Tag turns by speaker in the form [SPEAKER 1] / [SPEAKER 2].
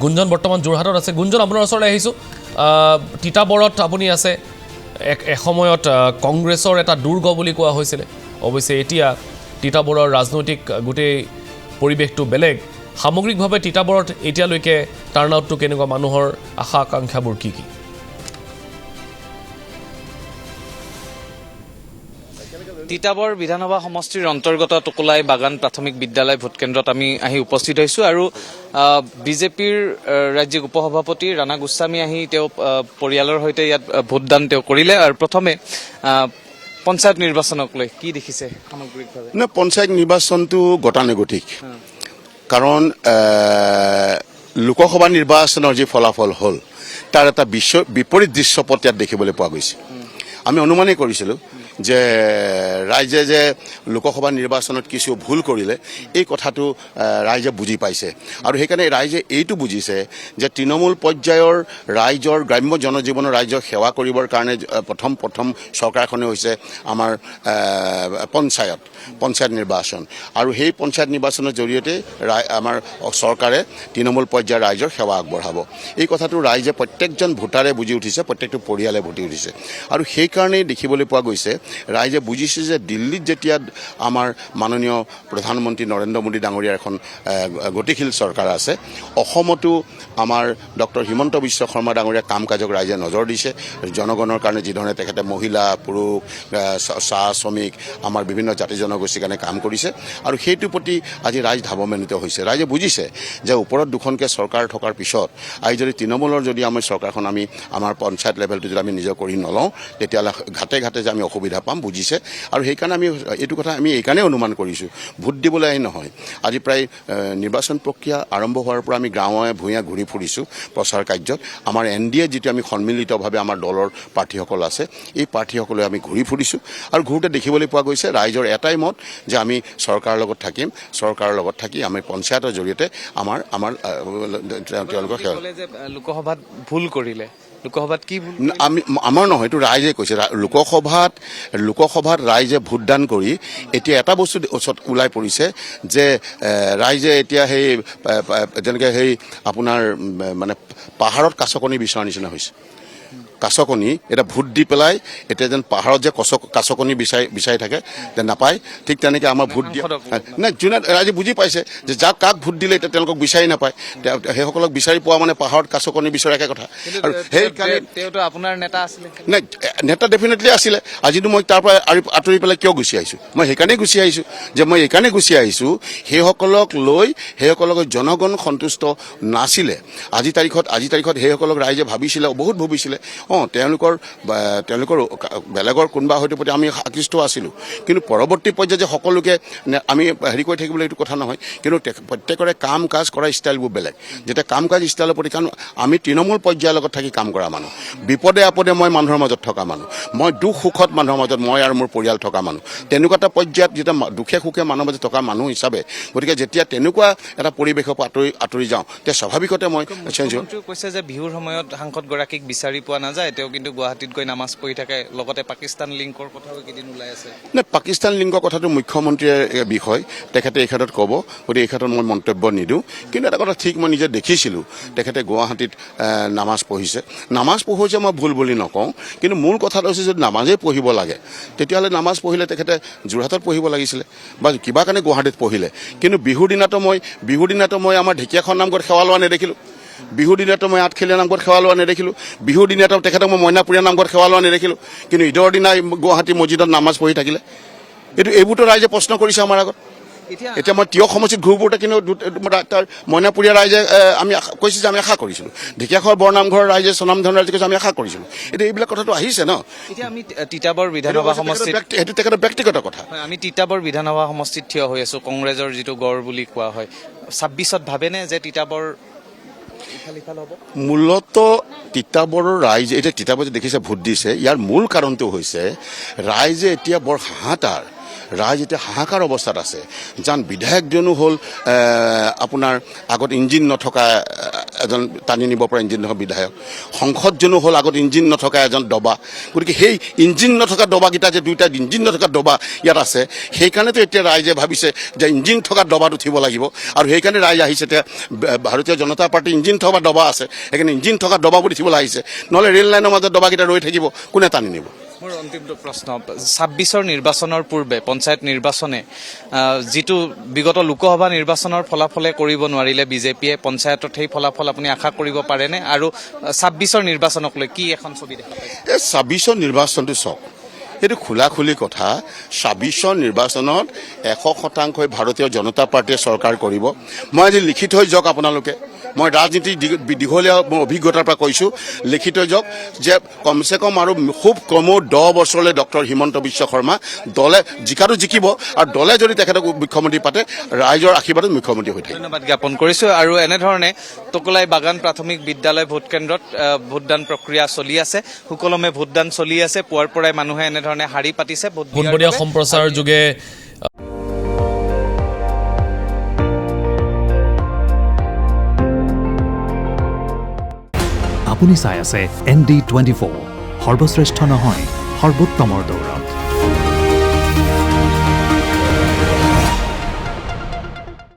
[SPEAKER 1] গুঞ্জন বৰ্তমান যোৰহাটত আছে। গুঞ্জন আপোনাৰ ওচৰলৈ আহিছোঁ। তিতাবৰত আপুনি আছে। এসময়ত কংগ্ৰেছৰ এটা দুৰ্গ বুলি কোৱা হৈছিলে। অৱশ্যে এতিয়া তিতাবৰৰ ৰাজনৈতিক গোটেই পৰিৱেশটো বেলেগ। সামগ্ৰিকভাৱে তিতাবৰত এতিয়ালৈকে টাৰ্ণআউটটো কেনেকুৱা, মানুহৰ আশা আকাংক্ষাবোৰ কি কি?
[SPEAKER 2] তিতাবৰ বিধানসভা সমষ্টিৰ অন্তৰ্গত টকোলাই বাগান প্ৰাথমিক বিদ্যালয় ভোটকেন্দ্ৰত আমি আহি উপস্থিত হৈছোঁ আৰু বিজেপিৰ ৰাজ্যিক উপসভাপতি ৰাণা গোস্বামী আহি তেওঁ পৰিয়ালৰ সৈতে ইয়াত ভোটদান তেওঁ কৰিলে। আৰু প্ৰথমে পঞ্চায়ত নিৰ্বাচনক লৈ কি দেখিছে সামগ্ৰিকভাৱে?
[SPEAKER 3] পঞ্চায়ত নিৰ্বাচনটো গতানুগতিক, কাৰণ লোকসভা নিৰ্বাচনৰ যি ফলাফল হ'ল তাৰ এটা বিপৰীত দৃশ্যপট ইয়াত দেখিবলৈ পোৱা গৈছে। আমি অনুমানেই কৰিছিলোঁ যে ৰাইজে যে লোকসভা নিৰ্বাচনত কিছু ভুল কৰিলে এই কথাটো ৰাইজে বুজি পাইছে, আৰু সেইকাৰণে ৰাইজে এইটো বুজিছে যে তৃণমূল পৰ্যায়ৰ ৰাইজৰ গ্ৰাম্য জনজীৱনৰ ৰাইজক সেৱা কৰিবৰ কাৰণে প্ৰথম চৰকাৰখনে হৈছে আমাৰ পঞ্চায়ত নিৰ্বাচন, আৰু সেই পঞ্চায়ত নিৰ্বাচনৰ জৰিয়তে আমাৰ চৰকাৰে তৃণমূল পৰ্যায়ৰ ৰাইজৰ সেৱা আগবঢ়াব। এই কথাটো ৰাইজে প্ৰত্যেকজন ভোটাৰে বুজি উঠিছে, প্ৰত্যেকটো পৰিয়ালে বুজি উঠিছে, আৰু সেইকাৰণেই দেখিবলৈ পোৱা গৈছে ৰাইজে বুজিছে যে দিল্লীত যেতিয়া আমাৰ মাননীয় প্ৰধানমন্ত্ৰী নৰেন্দ্ৰ মোদী ডাঙৰীয়াৰ এখন গতিশীল চৰকাৰ আছে, অসমতো আমাৰ ডক্টৰ হিমন্ত বিশ্ব শৰ্মা ডাঙৰীয়াৰ কাম কাজক ৰাইজে নজৰ দিছে। জনগণৰ কাৰণে যিধৰণে তেখেতে মহিলা, পুৰুষ, চাহ শ্ৰমিক, আমাৰ বিভিন্ন জাতি জনগোষ্ঠীৰ কাৰণে কাম কৰিছে, আৰু সেইটোৰ প্ৰতি আজি ৰাইজ ধাৱমানিত হৈছে। ৰাইজে বুজিছে যে ওপৰত দুখনকৈ চৰকাৰ থকাৰ পিছত আজি যদি তৃণমূলৰ যদি আমি চৰকাৰখন আমাৰ পঞ্চায়ত লেভেলটো যদি আমি নিজৰ কৰি নলওঁ, তেতিয়াহ'লে ঘাটে ঘাটে যে আমি অসুবিধা পাম বুজিছে। আৰু সেইকাৰণে আমি এইটো কথা আমি এইকাৰণেই অনুমান কৰিছোঁ, ভোট দিবলৈ আহি নহয়। আজি প্ৰায় নিৰ্বাচন প্ৰক্ৰিয়া আৰম্ভ হোৱাৰ পৰা আমি গাঁৱে ভূঞে ঘূৰি ফুৰিছোঁ প্ৰচাৰ কাৰ্যত। আমাৰ NDA যিটো আমি সন্মিলিতভাৱে আমাৰ দলৰ প্ৰাৰ্থীসকল আছে, এই প্ৰাৰ্থীসকলে আমি ঘূৰি ফুৰিছোঁ, আৰু ঘূৰোঁতে দেখিবলৈ পোৱা গৈছে ৰাইজৰ এটাই মত যে আমি চৰকাৰৰ লগত থাকিম, চৰকাৰৰ লগত থাকি আমি পঞ্চায়তৰ জৰিয়তে আমাৰ তেওঁলোকৰ
[SPEAKER 2] লোকসভাত ভুল কৰিলে। লোকসভাত কি ভুল?
[SPEAKER 3] আমাৰ নহয়, এইটো ৰাইজে কৈছে। লোকসভাত ৰাইজে ভোটদান কৰি এতিয়া এটা বস্তু ওচৰত ওলাই পৰিছে যে ৰাইজে এতিয়া সেই যেনেকৈ সেই আপোনাৰ মানে পাহাৰত কাছকণী বিচৰাৰ নিচিনা হৈছে। কাছকণী এটা ভোট দি পেলাই এতিয়া যেন পাহাৰত যে কাছকণী বিচাৰি থাকে যে নাপায়, ঠিক তেনেকৈ আমাৰ ভোট দিয়া নাই, যোনে ৰাইজে বুজি পাইছে যে কাক ভোট দিলে এতিয়া তেওঁলোকক বিচাৰি নাপায়, সেইসকলক বিচাৰি পোৱা মানে পাহাৰত কাছকণী বিচৰা একে কথা। আৰু সেইকাৰণে
[SPEAKER 2] তেওঁতো আপোনাৰ নেতা আছিলে
[SPEAKER 3] নাই, নেতা ডেফিনেটলি আছিলে। আজিতো মই তাৰ পৰা আঁতৰি পেলাই কিয় গুচি আহিছোঁ? মই সেইকাৰণেই গুচি আহিছোঁ যে মই এইকাৰণেই গুচি আহিছোঁ সেইসকলক লৈ সেইসকলক জনগণ সন্তুষ্ট নাছিলে। আজিৰ তাৰিখত সেইসকলক ৰাইজে ভাবিছিলে, বহুত ভাবিছিলে তেওঁলোকৰ বেলেগৰ কোনোবা হয়তো প্ৰতি আমি আকৃষ্ট আছিলোঁ, কিন্তু পৰৱৰ্তী পৰ্যায়ত যে সকলোকে আমি হেৰি কৰি থাকিবলৈ এইটো কথা নহয়। কিন্তু প্ৰত্যেকৰে কাম কাজ কৰা ষ্টাইলবোৰ বেলেগ। যেতিয়া কাম কাজ ষ্টাইলৰ প্ৰতি, কাৰণ আমি তৃণমূল পৰ্যায়ৰ লগত থাকি কাম কৰা মানুহ, বিপদে আপদে মই মানুহৰ মাজত থকা মানুহ, মই দুখ সুখত মানুহৰ মাজত মই আৰু মোৰ পৰিয়াল থকা মানুহ, তেনেকুৱা এটা পৰ্যায়ত যেতিয়া দুখে সুখে মানুহৰ মাজত থকা মানুহ হিচাপে, গতিকে যেতিয়া তেনেকুৱা এটা পৰিৱেশৰ পৰা আঁতৰি যাওঁ, তেতিয়া স্বাভাৱিকতে মই চেঞ্জ হওঁ।
[SPEAKER 2] কৈছে যে বিহুৰ সময়ত সাংসদগৰাকীক বিচাৰি পোৱা নাযায়, তেওঁ কিন্তু গুৱাহাটীত গৈ নামাজ পঢ়ি থাকে, লগতে পাকিস্তান লিংকৰ কথাও কেইদিন ওলাই আছে।
[SPEAKER 3] নে পাকিস্তান লিংকৰ কথাটো মুখ্যমন্ত্ৰীৰ বিষয়, তেখেতে এই ক্ষেত্ৰত ক'ব, গতিকে এই ক্ষেত্ৰত মই মন্তব্য নিদিওঁ। কিন্তু এটা কথা ঠিক, মই নিজে দেখিছিলোঁ তেখেতে গুৱাহাটীত নামাজ পঢ়িছে। নামাজ পঢ়িছে মই ভুল বুলি নকওঁ, কিন্তু মূল কথাটো হৈছে যদি নামাজেই পঢ়িব লাগে তেতিয়াহ'লে নামাজ পঢ়িলে তেখেতে যোৰহাটত পঢ়িব লাগিছিলে বা কিবা কাৰণে গুৱাহাটীত পঢ়িলে। কিন্তু বিহুৰ দিনাতো মই আমাৰ ঢেকীয়াখন নামঘৰত সেৱা লোৱা নেদেখিলোঁ। বিহুৰ দিনাতো মই আঠখেলীয়া নামঘৰত সেৱা লোৱা নেদেখিলোঁ। বিহুৰ দিনাতো তেখেতক মই মইনাপুৰীয়া নামঘৰত সেৱা লোৱা নেদেখিলোঁ। কিন্তু ঈদৰ দিনা গুৱাহাটী মছজিদত নামাজ পঢ়ি থাকিলে। এইবোৰতো ৰাইজে প্ৰশ্ন কৰিছে আমাৰ আগত। এতিয়া মই তিয়ক সমষ্টিত ঘূৰোতে কিন্তু তাৰ মইনাপুৰীয়া ৰাইজে আমি কৈছে যে আমি আশা কৰিছিলোঁ, ঢেকীয়াখোৱাৰ বৰনামঘৰৰ ৰাইজে স্বনামধন ৰাইজে কৈছে আমি আশা কৰিছিলোঁ। এতিয়া এইবিলাক কথাটো আহিছে ন।
[SPEAKER 2] এতিয়া আমি তিতাবৰ বিধানসভা সমষ্টিত,
[SPEAKER 3] সেইটো তেখেতৰ ব্যক্তিগত কথা।
[SPEAKER 2] আমি তিতাবৰ বিধানসভা সমষ্টিত থিয় হৈ আছোঁ, কংগ্ৰেছৰ যিটো গড় বুলি কোৱা হয়। 26ত ভাবেনে যে তিতাবৰ
[SPEAKER 3] মূলত তিতাবৰৰ ৰাইজে এতিয়া তিতাবৰ যে দেখিছে ভোট দিছে, ইয়াৰ মূল কাৰণটো হৈছে ৰাইজে এতিয়া বৰ ৰাইজ এতিয়া হাহাকাৰ অৱস্থাত আছে। যান বিধায়কজনো হ'ল আপোনাৰ আগত ইঞ্জিন নথকা এজন টানি নিব পৰা ইঞ্জিন থকা বিধায়ক, সংসদজনো হ'ল আগত ইঞ্জিন নথকা এজন ডবা। গতিকে সেই ইঞ্জিন নথকা ডবাকেইটা যে দুইটা ইঞ্জিন নথকা ডবা ইয়াত আছে, সেইকাৰণেতো এতিয়া ৰাইজে ভাবিছে যে ইঞ্জিন থকা ডবাত উঠিব লাগিব, আৰু সেইকাৰণে ৰাইজ আহিছে এতিয়া ভাৰতীয় জনতা পাৰ্টি ইঞ্জিন থকা ডবা আছে, সেইকাৰণে ইঞ্জিন থকা ডবাবোৰ উঠিবলৈ আহিছে, নহ'লে ৰেল লাইনৰ মাজত ডবাকেইটা ৰৈ থাকিব, কোনে টানি নিব।
[SPEAKER 2] মোৰ অন্তিম প্ৰশ্ন, 26ৰ নিৰ্বাচনৰ পূৰ্বে পঞ্চায়ত নিৰ্বাচনে যিটো বিগত লোকসভা নিৰ্বাচনৰ ফলাফলে কৰিব নোৱাৰিলে বিজেপিয়ে, পঞ্চায়তত সেই ফলাফল আপুনি আশা কৰিব পাৰেনে? আৰু 26ৰ নিৰ্বাচনক লৈ কি এখন ছবি দেখা পাইছে?
[SPEAKER 3] এই 26ৰ নিৰ্বাচনটো চাওক, এইটো খোলাখুলি কথা। 26ৰ নিৰ্বাচনত 100% ভাৰতীয় জনতা পাৰ্টীয়ে চৰকাৰ কৰিব। মই আজি লিখি থৈ যাওক, আপোনালোকে, মই ৰাজনীতি দীঘলীয়া মোৰ অভিজ্ঞতাৰ পৰা কৈছোঁ, লিখি থৈ যাওক যে কমচে কম আৰু খুব কমেও 10 বছৰলৈ ডক্টৰ হিমন্ত বিশ্ব শৰ্মা দলে জিকাটো জিকিব, আৰু দলে যদি তেখেতক মুখ্যমন্ত্ৰী পাতে ৰাইজৰ আশীৰ্বাদত মুখ্যমন্ত্ৰী হৈ থাকিব।
[SPEAKER 2] ধন্যবাদ জ্ঞাপন কৰিছোঁ। আৰু এনেধৰণে টকোলাই বাগান প্ৰাথমিক বিদ্যালয় ভোটকেন্দ্ৰত ভোটদান প্ৰক্ৰিয়া চলি আছে, সুকলমে ভোটদান চলি আছে। পুৱাৰ পৰাই মানুহে এনেধৰণে শাৰী পাতিছে ভোট দিয়াৰ
[SPEAKER 1] পোনপটীয়া
[SPEAKER 2] বাবে।
[SPEAKER 1] সম্প্ৰচাৰ যোগে
[SPEAKER 4] আপুনি চাই আছে ND24, সৰ্বশ্ৰেষ্ঠ নহয় সৰ্বোত্তমৰ দৌৰ।